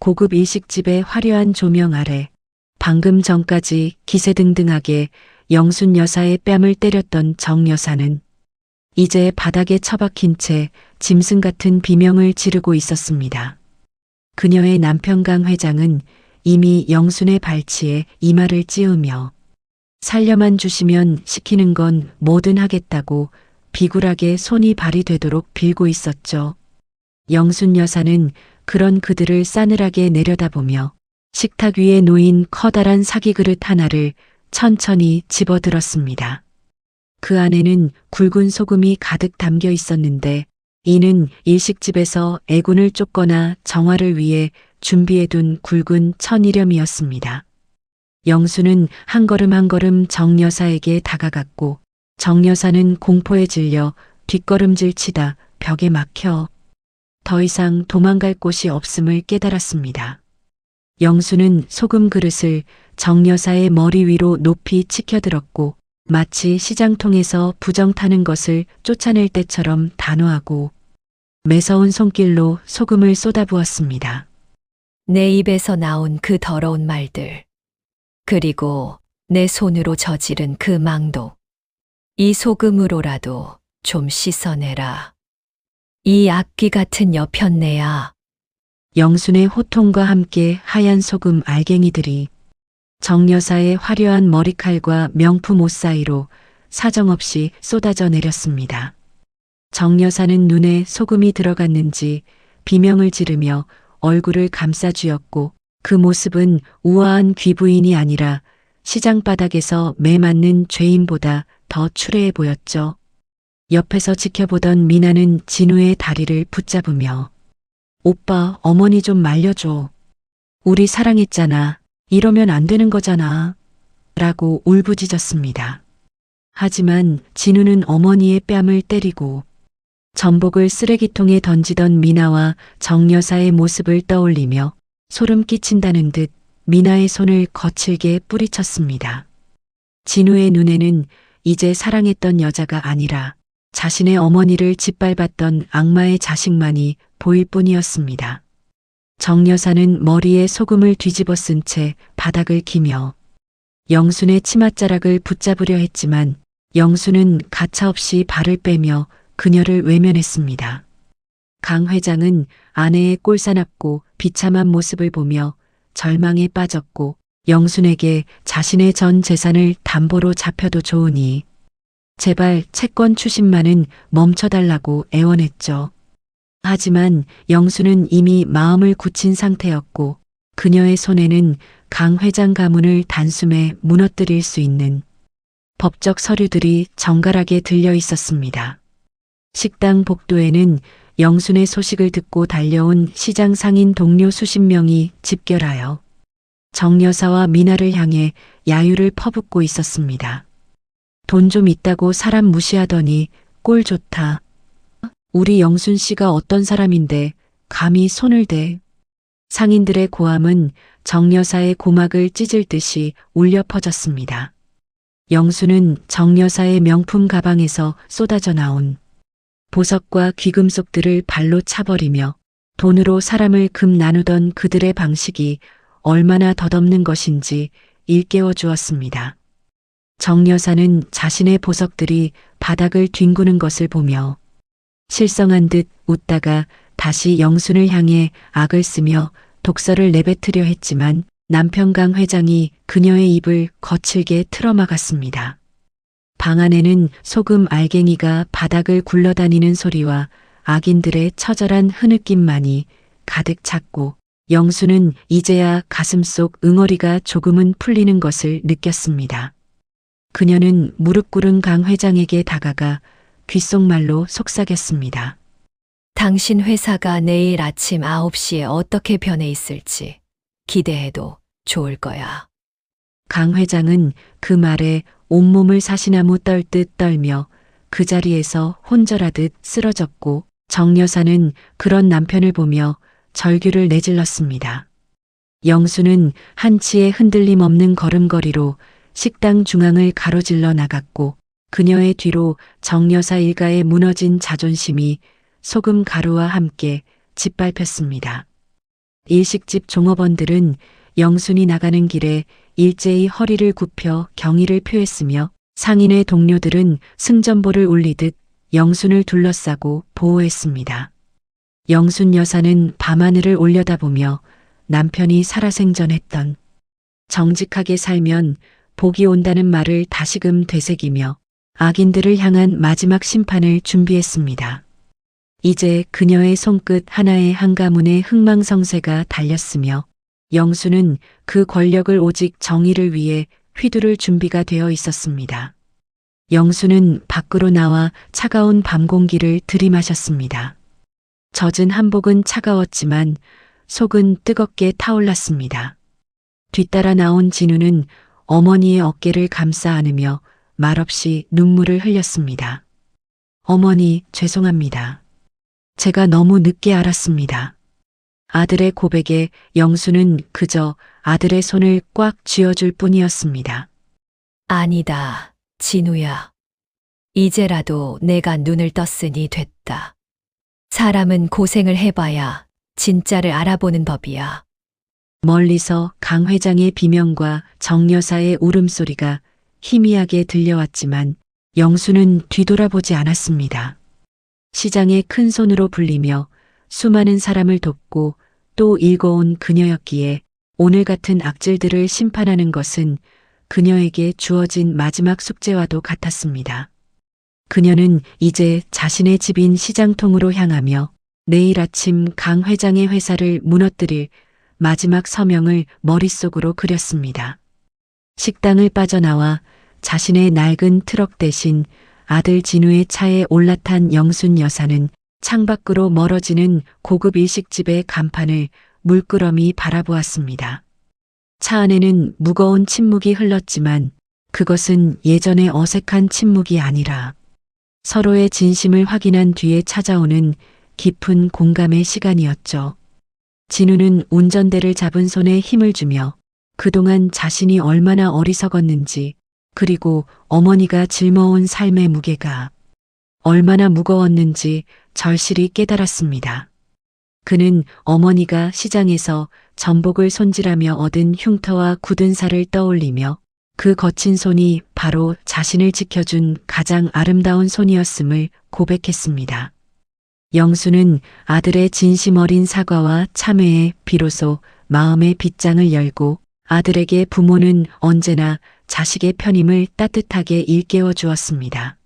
고급 일식집의 화려한 조명 아래 방금 전까지 기세등등하게 영순 여사의 뺨을 때렸던 정 여사는 이제 바닥에 처박힌 채 짐승 같은 비명을 지르고 있었습니다. 그녀의 남편 강 회장은 이미 영순의 발치에 이마를 찌우며 살려만 주시면 시키는 건 뭐든 하겠다고 비굴하게 손이 발이 되도록 빌고 있었죠. 영순 여사는 그런 그들을 싸늘하게 내려다보며 식탁 위에 놓인 커다란 사기 그릇 하나를 천천히 집어들었습니다. 그 안에는 굵은 소금이 가득 담겨 있었는데 이는 일식집에서 애군을 쫓거나 정화를 위해 준비해둔 굵은 천일염이었습니다. 영수는 한 걸음 한 걸음 정 여사에게 다가갔고 정 여사는 공포에 질려 뒷걸음질 치다 벽에 막혀 더 이상 도망갈 곳이 없음을 깨달았습니다. 영수는 소금 그릇을 정 여사의 머리 위로 높이 치켜들었고 마치 시장통에서 부정 타는 것을 쫓아낼 때처럼 단호하고 매서운 손길로 소금을 쏟아부었습니다. 내 입에서 나온 그 더러운 말들, 그리고 내 손으로 저지른 그 망독, 이 소금으로라도 좀 씻어내라. 이 악귀 같은 여편네야. 영순의 호통과 함께 하얀 소금 알갱이들이 정 여사의 화려한 머리칼과 명품 옷 사이로 사정없이 쏟아져 내렸습니다. 정 여사는 눈에 소금이 들어갔는지 비명을 지르며 얼굴을 감싸쥐었고 그 모습은 우아한 귀부인이 아니라 시장 바닥에서 매 맞는 죄인보다 더 추레해 보였죠. 옆에서 지켜보던 미나는 진우의 다리를 붙잡으며 오빠, 어머니 좀 말려줘. 우리 사랑했잖아. 이러면 안 되는 거잖아. 라고 울부짖었습니다. 하지만 진우는 어머니의 뺨을 때리고 전복을 쓰레기통에 던지던 미나와 정 여사의 모습을 떠올리며 소름 끼친다는 듯 미나의 손을 거칠게 뿌리쳤습니다. 진우의 눈에는 이제 사랑했던 여자가 아니라 자신의 어머니를 짓밟았던 악마의 자식만이 보일 뿐이었습니다. 정 여사는 머리에 소금을 뒤집어 쓴 채 바닥을 기며 영순의 치맛자락을 붙잡으려 했지만 영순은 가차없이 발을 빼며 그녀를 외면했습니다. 강 회장은 아내의 꼴사납고 비참한 모습을 보며 절망에 빠졌고 영순에게 자신의 전 재산을 담보로 잡혀도 좋으니 제발 채권 추심만은 멈춰달라고 애원했죠. 하지만 영수는 이미 마음을 굳힌 상태였고 그녀의 손에는 강 회장 가문을 단숨에 무너뜨릴 수 있는 법적 서류들이 정갈하게 들려 있었습니다. 식당 복도에는 영순의 소식을 듣고 달려온 시장 상인 동료 수십 명이 집결하여 정 여사와 미나를 향해 야유를 퍼붓고 있었습니다. 돈 좀 있다고 사람 무시하더니 꼴 좋다. 우리 영순 씨가 어떤 사람인데 감히 손을 대. 상인들의 고함은 정 여사의 고막을 찢을 듯이 울려 퍼졌습니다. 영순은 정 여사의 명품 가방에서 쏟아져 나온 보석과 귀금속들을 발로 차버리며 돈으로 사람을 금 나누던 그들의 방식이 얼마나 덧없는 것인지 일깨워 주었습니다. 정 여사는 자신의 보석들이 바닥을 뒹구는 것을 보며 실성한 듯 웃다가 다시 영순을 향해 악을 쓰며 독설을 내뱉으려 했지만 남편 강 회장이 그녀의 입을 거칠게 틀어막았습니다. 방 안에는 소금 알갱이가 바닥을 굴러다니는 소리와 악인들의 처절한 흐느낌만이 가득 찼고 영순은 이제야 가슴속 응어리가 조금은 풀리는 것을 느꼈습니다. 그녀는 무릎 꿇은 강 회장에게 다가가 귓속말로 속삭였습니다. 당신 회사가 내일 아침 9시에 어떻게 변해 있을지 기대해도 좋을 거야. 강 회장은 그 말에 온몸을 사시나무 떨듯 떨며 그 자리에서 혼절하듯 쓰러졌고 정 여사는 그런 남편을 보며 절규를 내질렀습니다. 영수는 한치의 흔들림 없는 걸음걸이로 식당 중앙을 가로질러 나갔고 그녀의 뒤로 정 여사 일가의 무너진 자존심이 소금 가루와 함께 짓밟혔습니다. 일식집 종업원들은 영순이 나가는 길에 일제히 허리를 굽혀 경의를 표했으며 상인의 동료들은 승전보를 울리듯 영순을 둘러싸고 보호했습니다. 영순 여사는 밤하늘을 올려다보며 남편이 살아생전했던 정직하게 살면 복이 온다는 말을 다시금 되새기며 악인들을 향한 마지막 심판을 준비했습니다. 이제 그녀의 손끝 하나에 한 가문의 흥망성쇠가 달렸으며 영수는 그 권력을 오직 정의를 위해 휘두를 준비가 되어 있었습니다. 영수는 밖으로 나와 차가운 밤 공기를 들이마셨습니다. 젖은 한복은 차가웠지만 속은 뜨겁게 타올랐습니다. 뒤따라 나온 진우는 어머니의 어깨를 감싸 안으며 말없이 눈물을 흘렸습니다. 어머니, 죄송합니다. 제가 너무 늦게 알았습니다. 아들의 고백에 영수는 그저 아들의 손을 꽉 쥐어줄 뿐이었습니다. 아니다, 진우야. 이제라도 내가 눈을 떴으니 됐다. 사람은 고생을 해봐야 진짜를 알아보는 법이야. 멀리서 강 회장의 비명과 정 여사의 울음소리가 희미하게 들려왔지만 영수는 뒤돌아보지 않았습니다. 시장에 큰 손으로 불리며 수많은 사람을 돕고 또 일궈온 그녀였기에 오늘 같은 악질들을 심판하는 것은 그녀에게 주어진 마지막 숙제와도 같았습니다. 그녀는 이제 자신의 집인 시장통으로 향하며 내일 아침 강 회장의 회사를 무너뜨릴 마지막 서명을 머릿속으로 그렸습니다. 식당을 빠져나와 자신의 낡은 트럭 대신 아들 진우의 차에 올라탄 영순 여사는 창밖으로 멀어지는 고급 일식집의 간판을 물끄러미 바라보았습니다. 차 안에는 무거운 침묵이 흘렀지만 그것은 예전의 어색한 침묵이 아니라 서로의 진심을 확인한 뒤에 찾아오는 깊은 공감의 시간이었죠. 진우는 운전대를 잡은 손에 힘을 주며 그동안 자신이 얼마나 어리석었는지 그리고 어머니가 짊어온 삶의 무게가 얼마나 무거웠는지 절실히 깨달았습니다. 그는 어머니가 시장에서 전복을 손질하며 얻은 흉터와 굳은 살을 떠올리며 그 거친 손이 바로 자신을 지켜준 가장 아름다운 손이었음을 고백했습니다. 영수는 아들의 진심 어린 사과와 참회에 비로소 마음의 빗장을 열고 아들에게 부모는 언제나 자식의 편임을 따뜻하게 일깨워 주었습니다.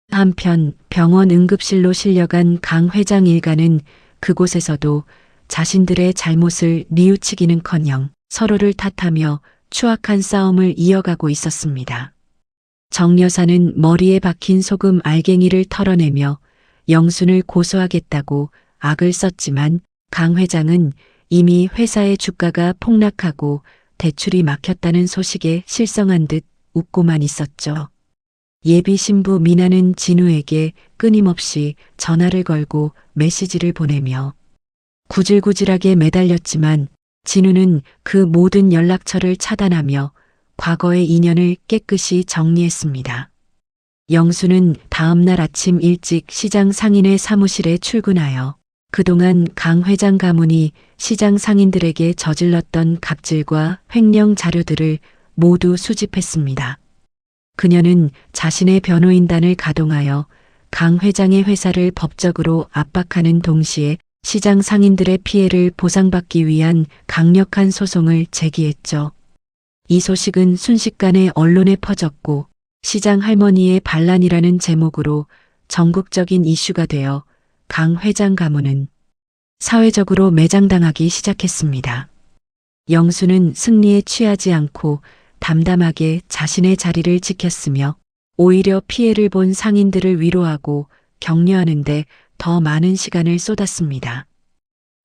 한편 병원 응급실로 실려간 강 회장 일가는 그곳에서도 자신들의 잘못을 뉘우치기는커녕 서로를 탓하며 추악한 싸움을 이어가고 있었습니다. 정 여사는 머리에 박힌 소금 알갱이를 털어내며 영순을 고소하겠다고 악을 썼지만 강 회장은 이미 회사의 주가가 폭락하고 대출이 막혔다는 소식에 실성한 듯 웃고만 있었죠. 예비 신부 미나는 진우에게 끊임없이 전화를 걸고 메시지를 보내며 구질구질하게 매달렸지만 진우는 그 모든 연락처를 차단하며 과거의 인연을 깨끗이 정리했습니다. 영수는 다음 날 아침 일찍 시장 상인의 사무실에 출근하여 그동안 강 회장 가문이 시장 상인들에게 저질렀던 갑질과 횡령 자료들을 모두 수집했습니다. 그녀는 자신의 변호인단을 가동하여 강 회장의 회사를 법적으로 압박하는 동시에 시장 상인들의 피해를 보상받기 위한 강력한 소송을 제기했죠. 이 소식은 순식간에 언론에 퍼졌고 시장 할머니의 반란이라는 제목으로 전국적인 이슈가 되어 강 회장 가문은 사회적으로 매장당하기 시작했습니다. 영수는 승리에 취하지 않고 담담하게 자신의 자리를 지켰으며 오히려 피해를 본 상인들을 위로하고 격려하는데 더 많은 시간을 쏟았습니다.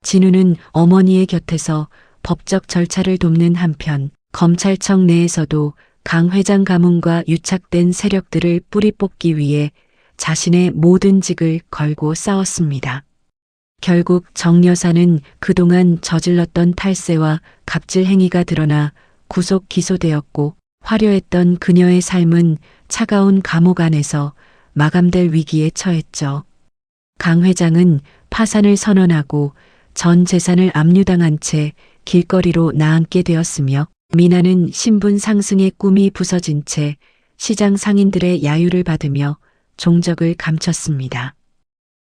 진우는 어머니의 곁에서 법적 절차를 돕는 한편 검찰청 내에서도 강 회장 가문과 유착된 세력들을 뿌리 뽑기 위해 자신의 모든 직을 걸고 싸웠습니다. 결국 정 여사는 그동안 저질렀던 탈세와 갑질 행위가 드러나 구속 기소되었고 화려했던 그녀의 삶은 차가운 감옥 안에서 마감될 위기에 처했죠. 강 회장은 파산을 선언하고 전 재산을 압류당한 채 길거리로 나앉게 되었으며 미나는 신분 상승의 꿈이 부서진 채 시장 상인들의 야유를 받으며 종적을 감췄습니다.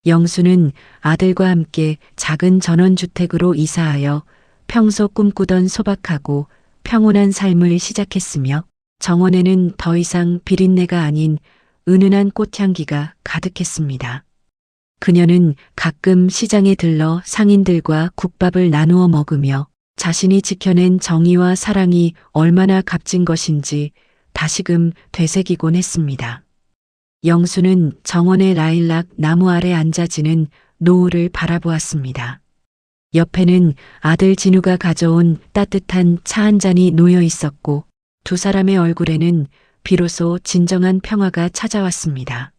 영수는 아들과 함께 작은 전원주택으로 이사하여 평소 꿈꾸던 소박하고 평온한 삶을 시작했으며 정원에는 더 이상 비린내가 아닌 은은한 꽃향기가 가득했습니다. 그녀는 가끔 시장에 들러 상인들과 국밥을 나누어 먹으며 자신이 지켜낸 정의와 사랑이 얼마나 값진 것인지 다시금 되새기곤 했습니다. 영수는 정원의 라일락 나무 아래 앉아지는 노을을 바라보았습니다. 옆에는 아들 진우가 가져온 따뜻한 차 한 잔이 놓여 있었고 두 사람의 얼굴에는 비로소 진정한 평화가 찾아왔습니다.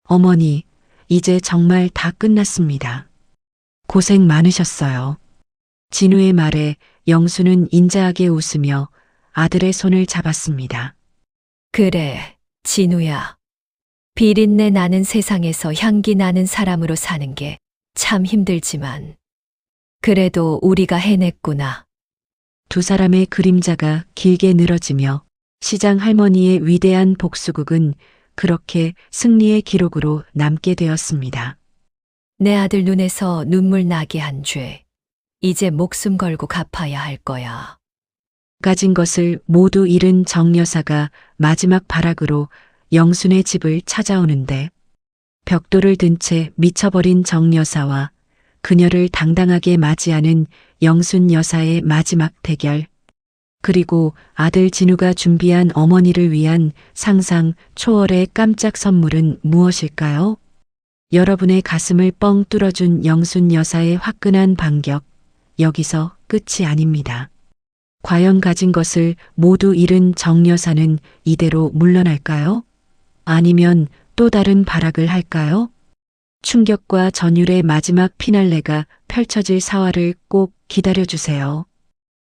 어머니, 이제 정말 다 끝났습니다. 고생 많으셨어요. 진우의 말에 영수는 인자하게 웃으며 아들의 손을 잡았습니다. 그래, 진우야. 비린내 나는 세상에서 향기 나는 사람으로 사는 게 참 힘들지만 그래도 우리가 해냈구나. 두 사람의 그림자가 길게 늘어지며 시장 할머니의 위대한 복수극은 그렇게 승리의 기록으로 남게 되었습니다. 내 아들 눈에서 눈물 나게 한 죄. 이제 목숨 걸고 갚아야 할 거야. 가진 것을 모두 잃은 정 여사가 마지막 발악으로 영순의 집을 찾아오는데 벽돌을 든 채 미쳐버린 정 여사와 그녀를 당당하게 맞이하는 영순 여사의 마지막 대결, 그리고 아들 진우가 준비한 어머니를 위한 상상 초월의 깜짝 선물은 무엇일까요? 여러분의 가슴을 뻥 뚫어준 영순 여사의 화끈한 반격, 여기서 끝이 아닙니다. 과연 가진 것을 모두 잃은 정 여사는 이대로 물러날까요? 아니면 또 다른 발악을 할까요? 충격과 전율의 마지막 피날레가 펼쳐질 사활을 꼭 기다려주세요.